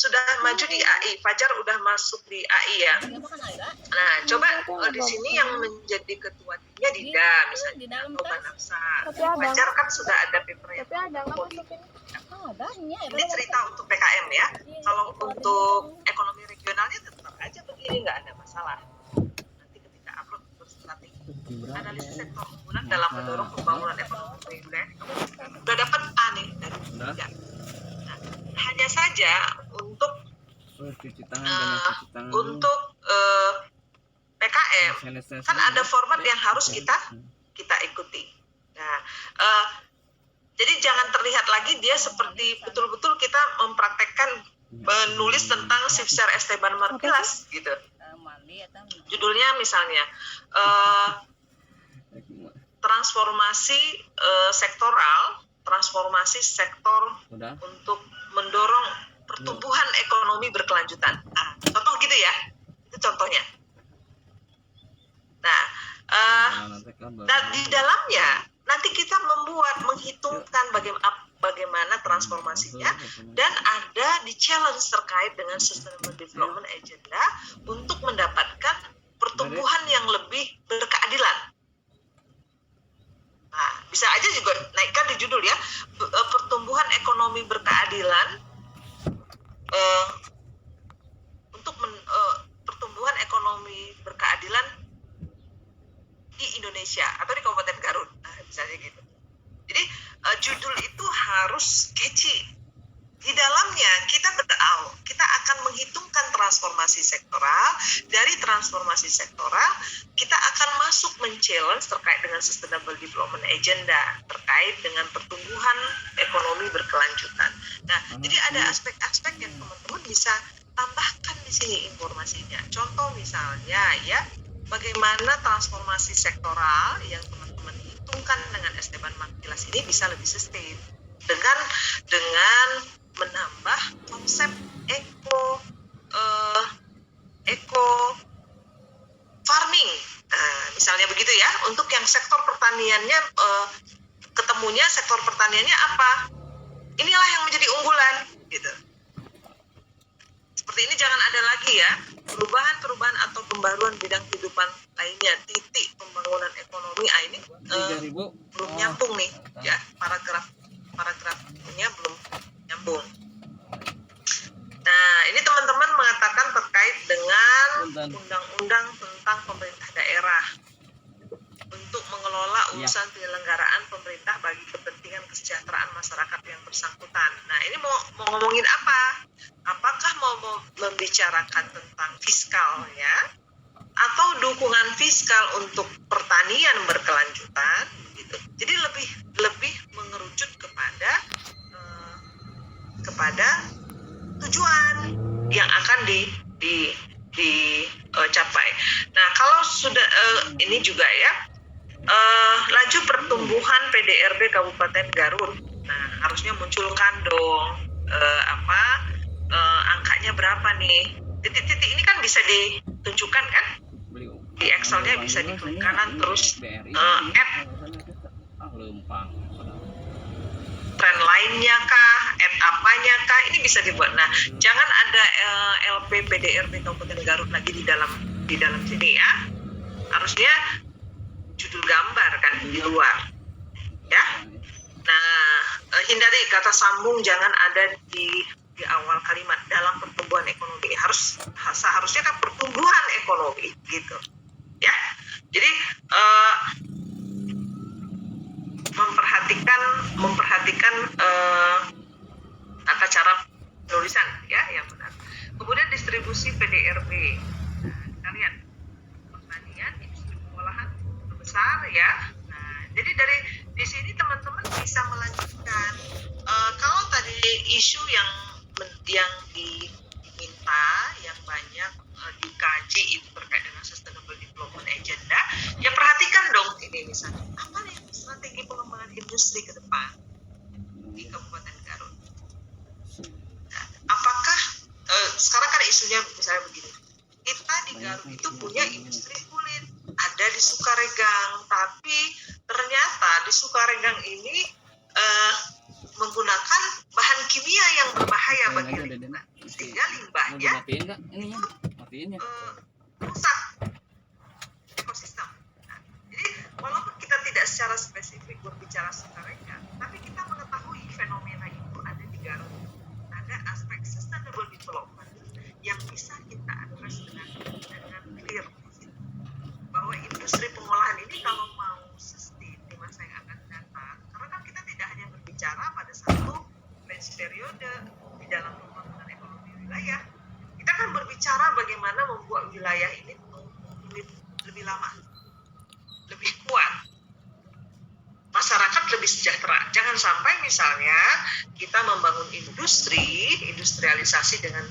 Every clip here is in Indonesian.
sudah maju di AI. Fajar udah masuk di AI ya. Nah, coba di sini yang menjadi ketua timnya Dida misalnya, atau Banafsa. Fajar kan sudah ada papernya. Ini cerita untuk PKM ya. Kalau untuk ekonomi regionalnya tetap aja begini, nggak ada masalah. Nanti ketika upload berstrategi. Analisis sektor unggulan dalam mendorong pembangunan ekonomi reguler. Udah dapat A nih dari Dida. Nah, hanya saja untuk PKM kan ada format yang harus kita ikuti. Nah, jadi jangan terlihat lagi dia seperti betul-betul kita mempraktekkan menulis tentang Sifsar Esteban Martilas gitu. Judulnya misalnya transformasi sektoral, transformasi sektor untuk mendorong pertumbuhan ekonomi berkelanjutan. Nah, contoh gitu ya, itu contohnya. Nah, di dalamnya nanti kita menghitungkan bagaimana transformasinya, dan ada di challenge terkait dengan Sustainable Development Agenda untuk mendapatkan pertumbuhan yang lebih berkeadilan. Nah, bisa aja juga naikkan di judul ya, pertumbuhan ekonomi berkeadilan untuk pertumbuhan ekonomi berkeadilan di Indonesia atau di Kabupaten Garut, nah, misalnya gitu. Jadi judul itu harus catchy. Di dalamnya kita akan menghitungkan transformasi sektoral. Dari transformasi sektoral kita akan masuk men-challenge terkait dengan Sustainable Development Agenda, terkait dengan pertumbuhan ekonomi berkelanjutan. Nah, jadi ada aspek-aspek yang teman-teman bisa tambahkan di sini informasinya. Contoh misalnya ya, bagaimana transformasi sektoral yang teman-teman hitungkan dengan Esteban Martilas ini bisa lebih sustain dengan menambah konsep eco farming, misalnya begitu ya. Untuk yang sektor pertaniannya, ketemunya sektor pertaniannya apa? Inilah yang menjadi unggulan, gitu. Seperti ini jangan ada lagi ya perubahan atau pembaruan bidang kehidupan lainnya. Titik pembangunan ekonomi ini belum nyambung nih ya, paragrafnya belum nyambung. Nah, ini teman-teman mengatakan terkait dengan undang-undang tentang pemerintah daerah untuk mengelola urusan penyelenggaraan pemerintah bagi kepentingan kesejahteraan masyarakat yang bersangkutan. Nah, ini mau ngomongin apa? Apakah mau membicarakan tentang fiskal ya, atau dukungan fiskal untuk pertanian berkelanjutan gitu. Jadi lebih mengerucut kepada tujuan yang akan dicapai. Nah, kalau sudah ini juga ya, laju pertumbuhan PDRB Kabupaten Garut. Nah, harusnya munculkan dong angkanya berapa nih. Titik-titik ini kan bisa ditunjukkan kan? Di Excel-nya bisa diklik kanan terus add tren lainnya kah, add apanya kah, ini bisa dibuat. Nah, jangan ada LP PDRB Kabupaten Garut lagi di dalam sini ya. Harusnya judul gambar kan di luar ya. Nah, hindari kata sambung, jangan ada di awal kalimat. Dalam pertumbuhan ekonomi seharusnya kan pertumbuhan ekonomi gitu ya. Jadi memperhatikan tata cara penulisan ya yang benar. Kemudian distribusi PDRB. Nah, kalian pertanian, industri pengolahan besar ya. Nah, jadi dari di sini teman-teman bisa melanjutkan. Kalau tadi isu yang diminta yang banyak dikaji itu terkait dengan Sustainable Development Agenda, ya perhatikan dong ini misalnya apa nih strategi pengembangan industri ke depan di Kabupaten Garut. Nah, apakah sekarang kan isunya misalnya begini, kita di Garut itu punya industri kulit, ada di Sukaregang, tapi ternyata di Sukaregang ini menggunakan bahan kimia yang berbahaya bagi lingkungan, sehingga Matiin nggak ininya? Matiin ya. rusak ekosistem. Nah, jadi walaupun kita tidak secara spesifik berbicara sebenarnya, tapi kita mengetahui fenomena itu ada di Garut. Ada aspek sustainable development yang bisa kita address dengan clear bahwa industri pengolahan ini kalau mau sustain di masa yang akan datang, karena kan kita tidak hanya berbicara pada satu range periode di dalam pembangunan ekonomi wilayah, kita kan berbicara bagaimana membuat wilayah ini lebih lama, lebih kuat, masyarakat lebih sejahtera. Jangan sampai misalnya kita membangun industrialisasi dengan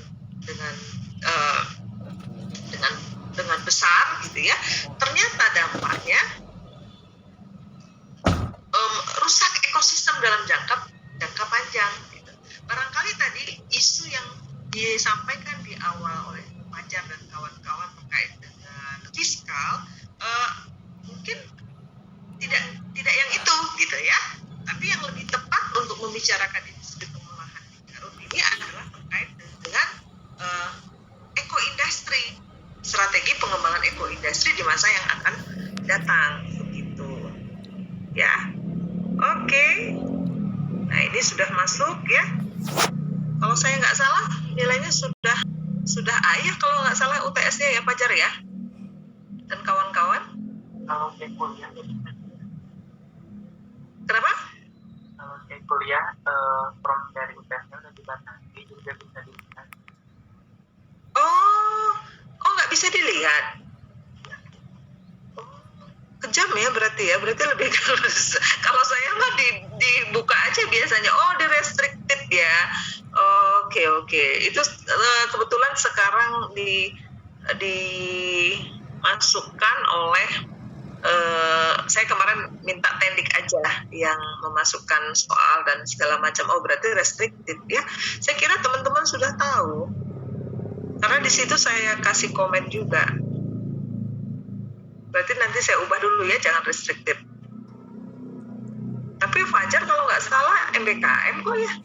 besar gitu ya, ternyata dampaknya rusak ekosistem dalam jangka panjang gitu. Barangkali tadi isu yang disampaikan di awal oleh Fajar dan kawan-kawan terkait dengan fiskal mungkin tidak yang itu gitu ya, tapi yang lebih tepat untuk membicarakan industri pengolahan di Garut ini adalah terkait dengan ekoindustri, strategi pengembangan ekoindustri di masa yang akan datang begitu ya. Oke. Nah, ini sudah masuk ya. Kalau saya nggak salah nilainya sudah A ya, kalau nggak salah UTS-nya ya Fajar ya dan kawan-kawan. Kalau saya kuliah Kenapa? Kalau saya kuliah from dari UTS-nya udah dibatasi, juga bisa dilihat. Oh nggak bisa dilihat. Kejam ya berarti lebih kalau saya mah dibuka aja biasanya. Oh, di restricted ya. Oke. Itu kebetulan sekarang dimasukkan oleh saya kemarin minta Tendik aja yang memasukkan soal dan segala macam. Oh, berarti restricted ya. Saya kira teman-teman sudah tahu. Karena di situ saya kasih komen juga. Berarti nanti saya ubah dulu ya, jangan restricted. Tapi Fajar kalau nggak salah MBKM kok ya?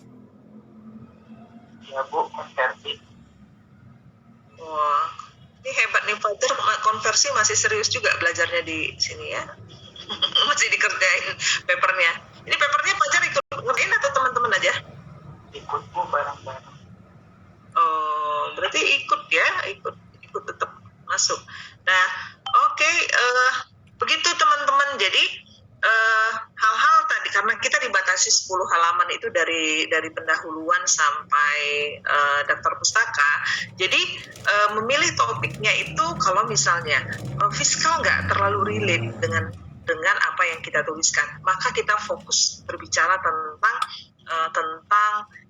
Ya Bu, konversi. Wah, ini hebat nih Fajar, konversi masih serius juga belajarnya di sini ya. Masih dikerjain papernya. Ini papernya Fajar ikut ngerjain atau teman-teman aja? Ikut Bu, bareng-bareng. Oh, berarti ikut tetap masuk. Nah, oke, begitu teman-teman. Jadi hal-hal tadi karena kita dibatasi 10 halaman itu dari pendahuluan sampai daftar pustaka. Jadi memilih topiknya itu kalau misalnya fiskal nggak terlalu relate dengan apa yang kita tuliskan, maka kita fokus berbicara tentang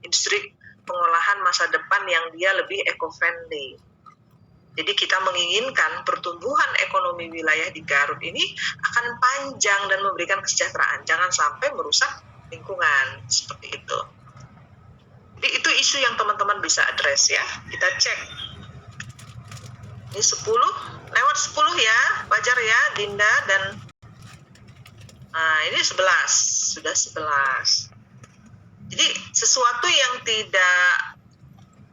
industri pengolahan masa depan yang dia lebih eco-friendly. Jadi kita menginginkan pertumbuhan ekonomi wilayah di Garut ini akan panjang dan memberikan kesejahteraan. Jangan sampai merusak lingkungan, seperti itu. Jadi itu isu yang teman-teman bisa address ya. Kita cek. Ini 10, lewat 10 ya, Fajar ya, Dinda dan ini 11, sudah 11. Jadi sesuatu yang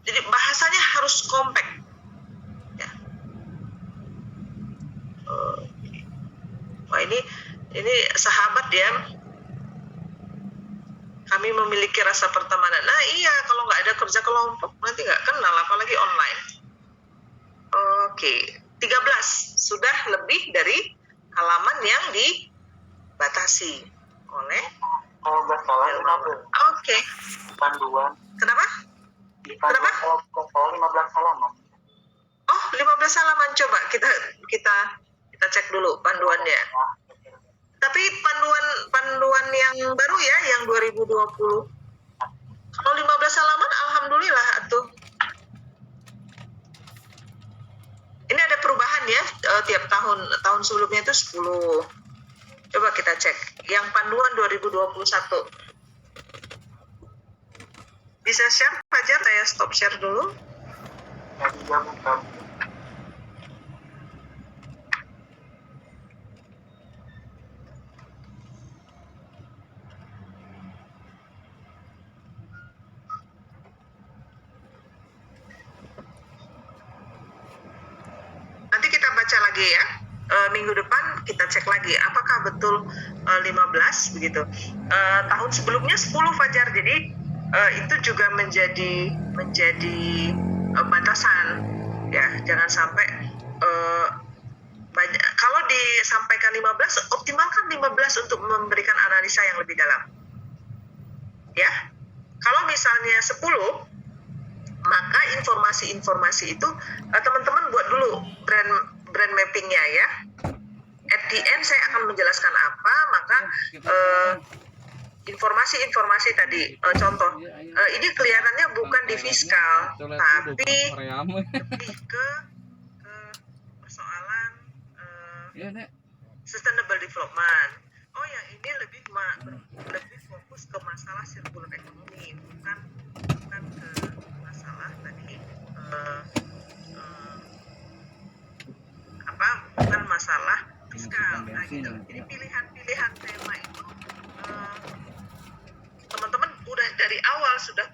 jadi bahasanya harus kompak. Wah, ini sahabat ya. Kami memiliki rasa pertemanan. Nah iya, kalau nggak ada kerja kelompok nanti nggak kenal, apalagi online. Oke, 13 sudah lebih dari halaman yang dibatasi oleh. Kalau nggak salah 15. Oke. Panduan. Kenapa? Di panduan kalau 15 halaman. Oh, 15 halaman, coba kita cek dulu panduannya. Tapi panduan yang baru ya, yang 2020. Kalau 15 halaman, alhamdulillah atuh. Ini ada perubahan ya, tiap tahun sebelumnya itu 10. Coba kita cek. Yang panduan 2021. Bisa share, Fajar? Saya stop share dulu. Ya, bisa buka. lagi ya. Minggu depan kita cek lagi apakah betul 15 begitu. Tahun sebelumnya 10 Fajar. Jadi itu juga menjadi batasan ya. Jangan sampai banyak. Kalau disampaikan 15, optimalkan 15 untuk memberikan analisa yang lebih dalam. Ya. Kalau misalnya 10, maka informasi-informasi itu teman-teman buat dulu brand mappingnya ya. At the end saya akan menjelaskan apa, maka informasi-informasi tadi, contoh ini kelihatannya bukan di fiskal, tapi lebih ke persoalan sustainable development. Oh yang ini lebih fokus ke masalah circular economy, bukan ke masalah tadi bukan masalah fiskal. Nah, gitu. Jadi pilihan-pilihan tema itu teman-teman udah dari awal sudah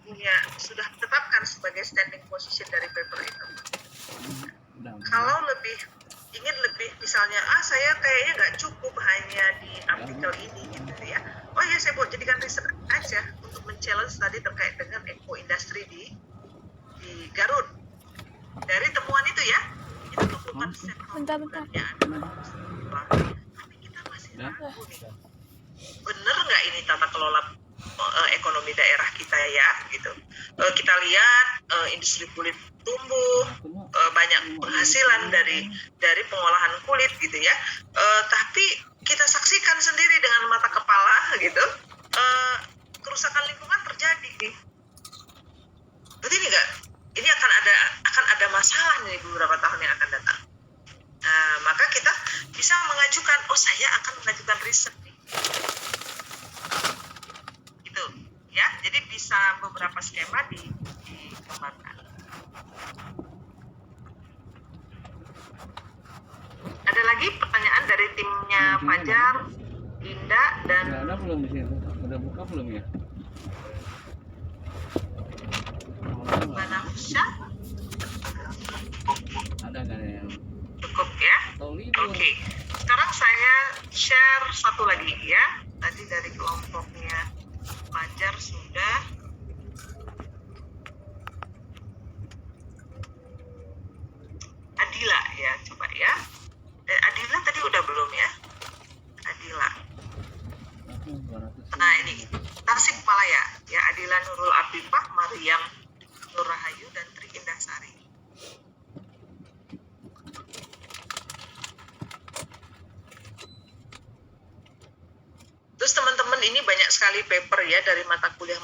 tetapkan sebagai standing position dari paper itu. Kalau ingin lebih misalnya saya kayaknya nggak cukup hanya di artikel ini gitu ya. Oh ya saya buat jadikan riset aja untuk men-challenge tadi terkait dengan eco industry di Garut. Dari temuan itu ya, kita temukan sektor bulannya ada. Tapi kita masih ragu nih. Bener nggak ini tata kelola ekonomi daerah kita ya gitu. Kita lihat industri kulit tumbuh, banyak penghasilan dari pengolahan kulit gitu ya. Tapi kita saksikan sendiri dengan mata kepala gitu, kerusakan lingkungan terjadi nih. Berarti ini akan ada masalah nih beberapa tahun yang akan datang. Nah, maka kita bisa mengajukan, saya akan mengajukan riset nih. Gitu ya. Jadi bisa beberapa skema dikembangkan. Ada lagi pertanyaan dari timnya Fajar, Dinda, dan ada belum di sini? Udah buka belum ya? Mbak Nafisha? Ada nggak yang Cukup ya? Oke. Sekarang saya share satu lagi ya. Tadi dari kelompoknya Fajar sudah. Adila ya, coba ya. Adila tadi udah belum ya? Adila. Nah ini Tasikmalaya ya, Adila Nurul Abifah, Mariam Nur Rahayu, dan Tri Indasari. Terus teman-teman ini banyak sekali paper ya dari mata kuliah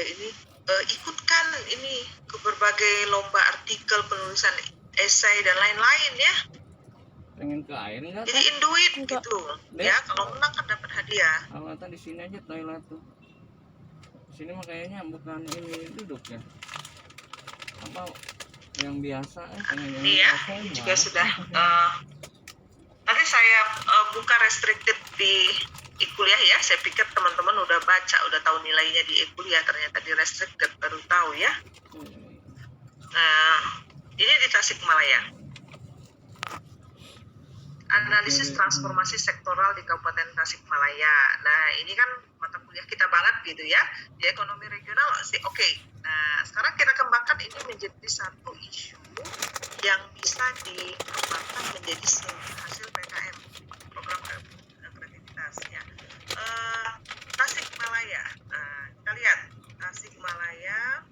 ini. Ikutkan ini ke berbagai lomba artikel, penulisan esai dan lain-lain ya. pengen ke air nggak? Jadiin duit gitu ya. Kalau menang kan dapat hadiah. Awalnya di sini aja toilet tuh. Di sini mah kayaknya bukan ini duduk ya. Apa yang biasa? Ini ya, ini juga sudah. Nanti saya buka restricted di e-kuliah ya. Saya pikir teman-teman udah baca, udah tahu nilainya di e-kuliah. Ternyata di restricted baru tahu ya. Nah, ini di Tasikmalaya. Analisis transformasi sektoral di Kabupaten Tasikmalaya. Nah, ini kan mata kuliah kita banget gitu ya. Di ekonomi regional sih oke. Nah, sekarang kita kembangkan ini menjadi satu isu yang bisa dikembangkan menjadi hasil PKM, program kreativitas ya. Tasikmalaya. Nah, kita lihat Tasikmalaya.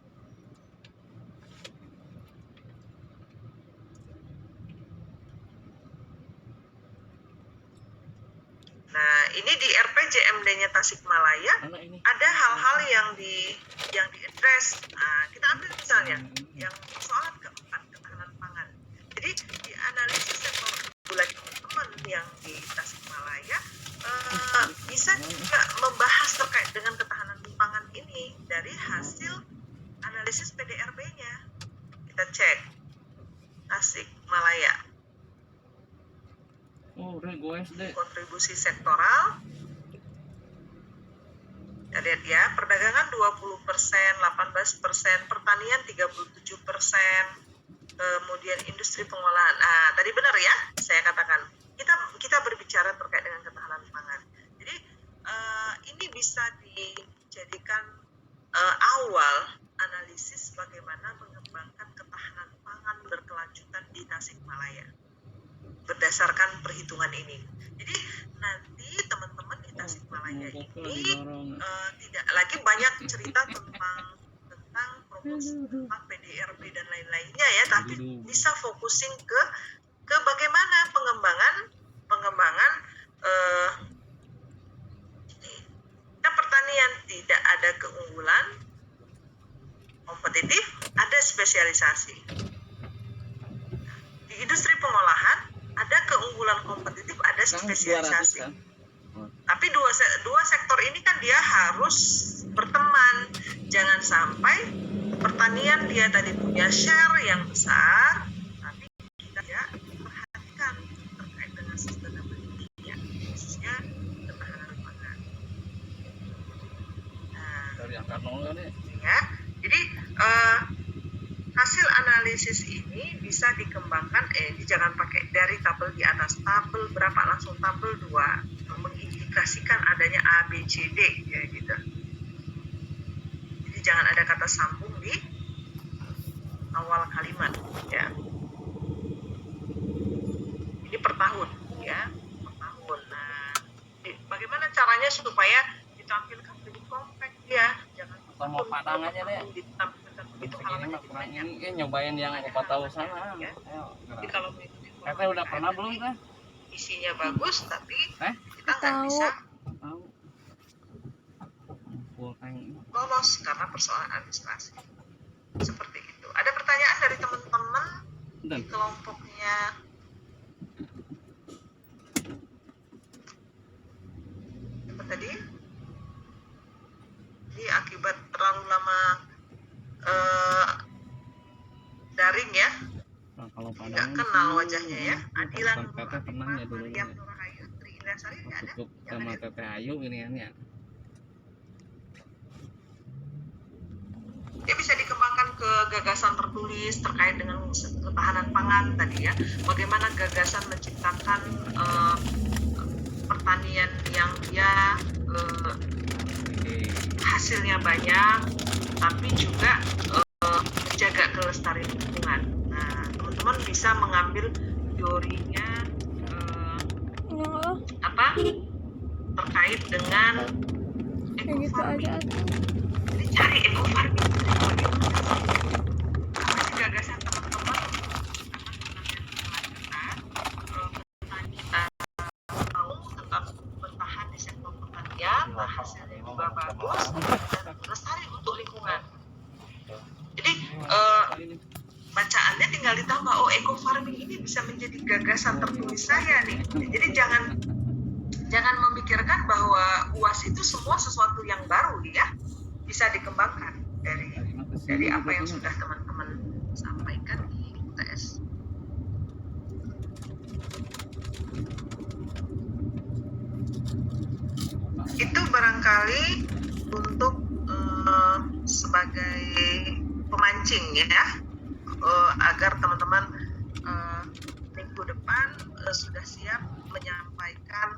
Nah, ini di RPJMD-nya Tasikmalaya ada hal-hal yang diaddress. Nah, kita ambil misalnya yang persoalan keempat, ketahanan pangan. Jadi di analisis sektor bulan teman-teman yang di Tasikmalaya bisa juga membahas terkait dengan ketahanan pangan ini dari hasil analisis PDRB-nya. Kita cek Tasikmalaya. Kontribusi sektoral. Kita lihat ya, perdagangan 20%, 18%, pertanian 37%, kemudian industri pengolahan. Nah, tadi benar ya, saya katakan kita berbicara terkait dengan ketahanan pangan. Jadi ini bisa dijadikan awal analisis bagaimana mengembangkan ketahanan pangan berkelanjutan di Tasikmalaya berdasarkan perhitungan ini. Jadi nanti teman-teman di Tasikmalaya ini tidak lagi banyak cerita tentang promosi tentang PDRB dan lain-lainnya ya, tapi bisa focusing ke bagaimana pengembangan pertanian. Tidak ada keunggulan, kompetitif, ada spesialisasi. Di industri pengolahan ada keunggulan, kompetitif, ada spesialisasi. Tapi dua sektor ini kan dia harus berteman. Jangan sampai pertanian dia tadi punya share yang besar, tapi kita tidak perhatikan terkait dengan sustainability, khususnya ketahanan pangan. Ya, jadi hasil analisis ini bisa dikembangkan. Jangan pakai dari tabel di atas, tabel berapa langsung tabel 2, mengindikasikan adanya A, B, C, D ya gitu. Jadi jangan ada kata sambung di awal kalimat ya. Ini per tahun ya, per tahun. Nah, bagaimana caranya supaya ditampilkan lebih kompak ya? Jangan mau padang aja deh. Ditampilkan begitu halamannya Kurang ini nyobain yang Opa tahu sana. Ya. Ayo. Jadi kalau mengikuti Kakak udah pernah belum kan? isinya bagus tapi kita nggak Tahu. bisa Tahu. lolos karena persoalan administrasi. Seperti itu. Ada pertanyaan dari teman-teman di kelompoknya apa tadi? Ini akibat terlalu lama daring ya. Nah, kalau Tidak padang kenal wajahnya ya. Adilan Teteh pernah ya dulu. Mariam Nurahayu, Tri Indasari nggak ada? Cukup Yang sama ada? Teteh Ayu ini kan ya. Dia bisa dikembangkan ke gagasan tertulis terkait dengan ketahanan pangan tadi ya. Bagaimana gagasan menciptakan pertanian yang dia hasilnya banyak, tapi juga menjaga kelestarian lingkungan. Nah, teman-teman bisa mengambil teorinya apa terkait dengan Kayak gitu eco-farming. aja tuh. Jadi cari eco-farming. Apa sih gagasan teman-teman? Kita mau tetap bertahan di sektor pertanian, hasilnya juga bagus, dan lestari untuk lingkungan. Jadi bacaannya tinggal ditambah, oh eco-farming ini bisa menjadi gagasan tertulis saya nih. Jadi jangan memikirkan bahwa UAS itu semua sesuatu yang baru ya, bisa dikembangkan dari apa yang sudah teman-teman sampaikan di UTS. Itu barangkali untuk sebagai pemancing ya, agar teman-teman minggu depan sudah siap menyampaikan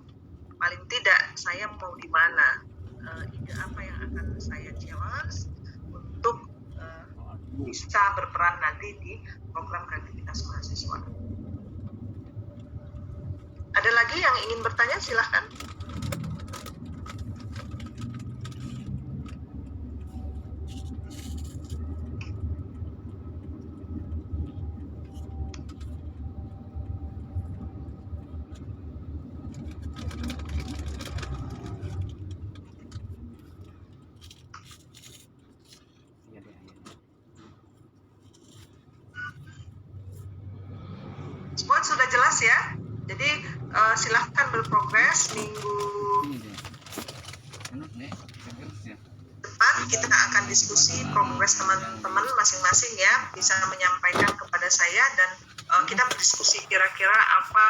paling tidak saya mau di mana, ide apa yang akan saya challenge untuk bisa berperan nanti di program kreativitas mahasiswa. Ada lagi yang ingin bertanya, silahkan. Semua sudah jelas ya. Jadi silahkan berprogres minggu depan. Kita akan diskusi progres teman-teman masing-masing ya, bisa menyampaikan kepada saya dan kita berdiskusi kira-kira apa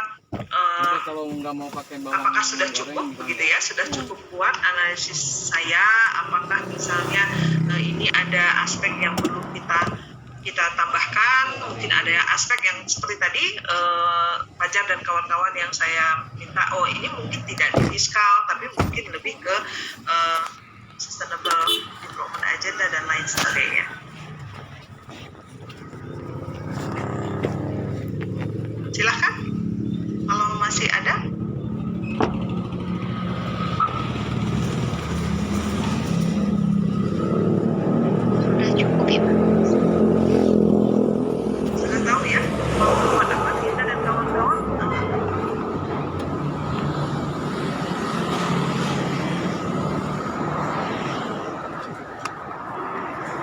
kalau nggak mau pakai bawang apakah sudah goreng, cukup gimana? begitu ya, sudah cukup kuat analisis saya, apakah misalnya ini ada aspek yang perlu kita kita tambahkan, mungkin ada aspek yang seperti tadi Fajar dan kawan-kawan yang saya minta, oh ini mungkin tidak di fiskal tapi mungkin lebih ke sustainable development agenda dan lain sebagainya. Silahkan kalau masih ada. Sudah cukup ya, Pak. Sudah tahu ya mau apa Linda dan kawan-kawan.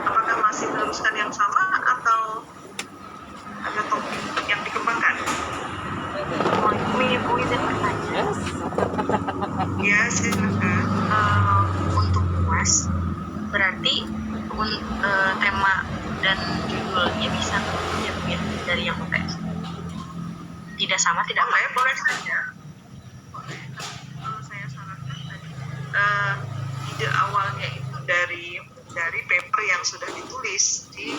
Apakah masih meneruskan yang sama atau ada topik yang dikembangkan? Mau izin bertanya. Yes. Ya, silakan. Untuk Mas, berarti tema dan judulnya bisa berbeda dari yang UTS. Tidak sama, tidak Boleh, boleh saja. Boleh. Kalau saya sarankan tadi, ide awalnya itu dari paper yang sudah ditulis di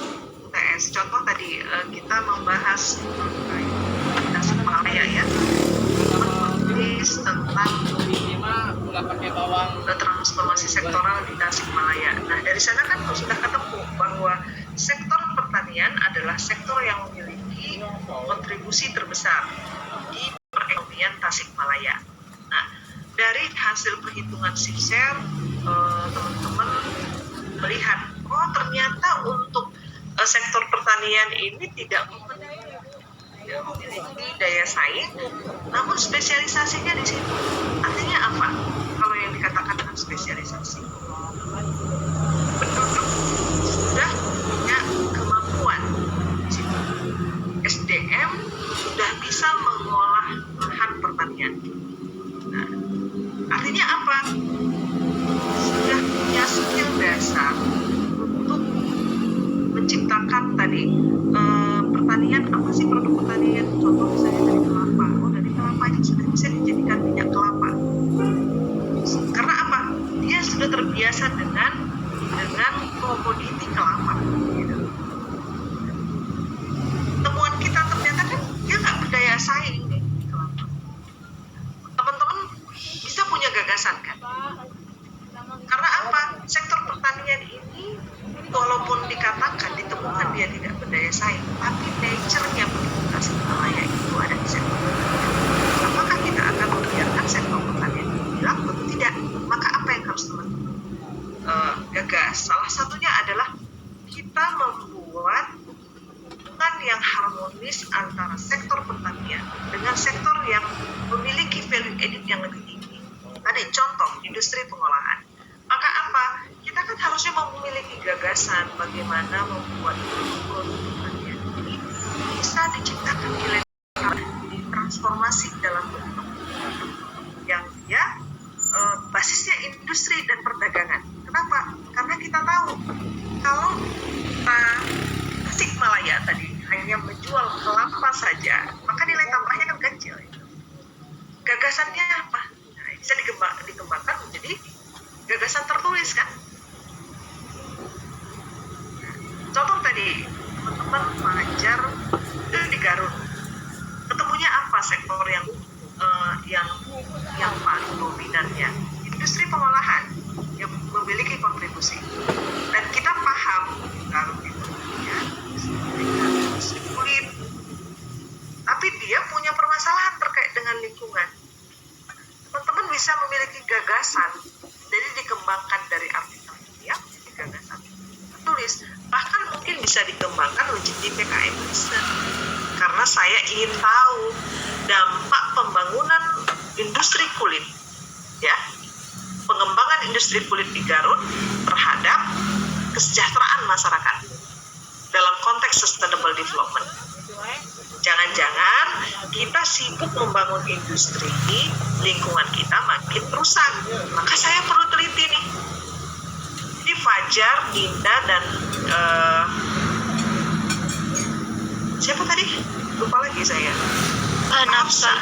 UTS. Contoh tadi kita membahas mengenai Tasikmalaya ya, menulis tentang Nggak pakai bawang. transformasi sektoral di Tasikmalaya. Nah, dari sana kan sudah ketemu bahwa sektor pertanian adalah sektor yang memiliki kontribusi terbesar di perekonomian Tasikmalaya. Nah, dari hasil perhitungan SIPSER, teman-teman melihat, oh ternyata untuk sektor pertanian ini tidak memiliki daya saing, namun spesialisasinya di situ. Artinya apa? Kalau yang dikatakan dengan spesialisasi, penduduk sudah punya kemampuan di situ. SDM sudah bisa mengolah lahan pertanian. Nah, artinya apa? Sudah punya skill dasar untuk menciptakan tadi pertanian. Apa sih produk pertanian? Contoh misalnya dari kelapa. Oh, dari kelapa ini sudah bisa dijadikan minyak kelapa. Karena apa? Dia sudah terbiasa dengan komoditi kelapa. Gitu. Temuan kita ternyata kan dia nggak berdaya saing nih kelapa. Teman-teman bisa punya gagasan kan? Karena apa? Sektor pertanian ini walaupun dikatakan ditemukan dia tidak berdaya saing, tapi nature-nya penduduk Tasikmalaya itu ada di sektor pertanian. Apakah kita akan membiarkan sektor pertanian hilang atau tidak? Maka apa yang harus teman-teman gagas? Salah satunya adalah kita membuat hubungan yang harmonis antara sektor pertanian dengan sektor yang memiliki value added yang lebih tinggi. Tadi contoh industri pengolahan. Maka apa? Kita kan harusnya memiliki gagasan bagaimana membuat produk pertanian ini bisa diciptakan nilai transformasi dalam bentuk yang dia basisnya industri dan perdagangan. Kenapa? Karena kita tahu kalau Tasikmalaya tadi hanya menjual kelapa saja, maka nilai tambahnya kan kecil. Gagasannya apa? Nah, bisa dikembangkan menjadi gagasan tertulis kan? Contoh tadi teman-teman mengajar di Garut, ketemunya apa sektor yang paling dominannya? Industri pengolahan yang memiliki kontribusi. Dan kita paham Garut itu ya, industri kulit, tapi dia punya permasalahan terkait dengan lingkungan. Teman-teman bisa memiliki gagasan, jadi dikembangkan dari artikel ya, gagasan tulis, bahkan mungkin bisa dikembangkan menjadi PKM riset. Karena saya ingin tahu dampak pembangunan industri kulit, ya, pengembangan industri kulit di Garut terhadap kesejahteraan masyarakat dalam konteks sustainable development. Jangan-jangan kita sibuk membangun industri, lingkungan kita makin rusak. Maka saya perlu teliti nih. Jadi Fajar, Dinda, dan siapa tadi? Lupa lagi saya. Mbak Nafsa.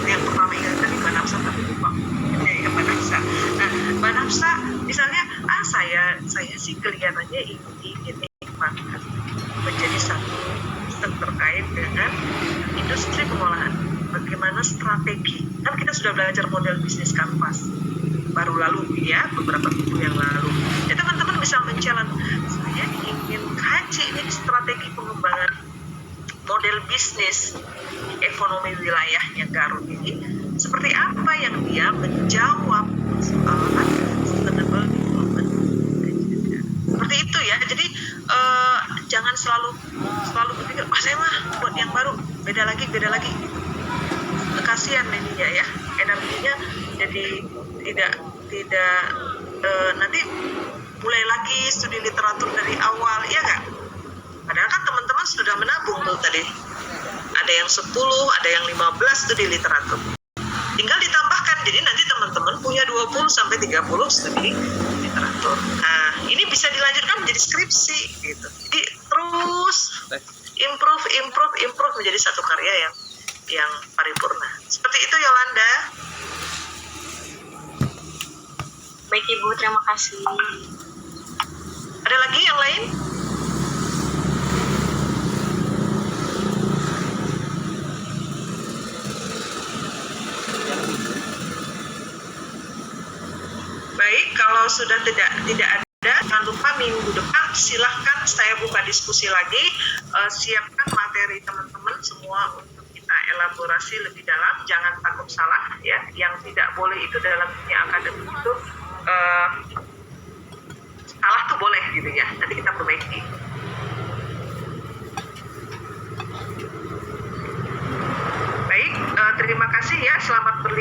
Yang pertama ingat tadi Mbak Nafsa, tapi lupa. Ya, Mbak Nafsa. Nah, Mbak Nafsa misalnya saya sih kelihatannya ingin nikmatkan menjadi satu terkait dengan industri pengolahan. Bagaimana strategi? Kan kita sudah belajar model bisnis kanvas baru lalu ya, beberapa minggu yang lalu. Ya teman-teman bisa men-challenge, saya ingin kaji ini strategi pengembangan model bisnis ekonomi wilayahnya Garut ini seperti apa yang dia menjawab soalan sustainable development. Seperti itu ya. Jadi jangan selalu berpikir, saya mah buat yang baru beda lagi. Kasihan ininya ya, energinya jadi tidak nanti mulai lagi studi literatur dari awal, ya nggak? Padahal kan teman-teman sudah menabung tuh tadi. Ada yang 10, ada yang 15 studi literatur. Tinggal ditambahkan, jadi nanti teman-teman punya 20 sampai 30 studi literatur. Nah, ini bisa dilanjutkan menjadi skripsi gitu. Jadi terus improve menjadi satu karya yang paripurna. Seperti itu Yolanda. Baik Ibu, terima kasih. Ada lagi yang lain? Baik, kalau sudah tidak ada, jangan lupa minggu depan silahkan saya buka diskusi lagi. Siapkan materi teman-teman semua untuk kita elaborasi lebih dalam. Jangan takut salah ya. Yang tidak boleh itu dalam dunia akademik itu salah tuh boleh gitu ya. Nanti kita perbaiki. Baik, terima kasih ya. Selamat berlibur.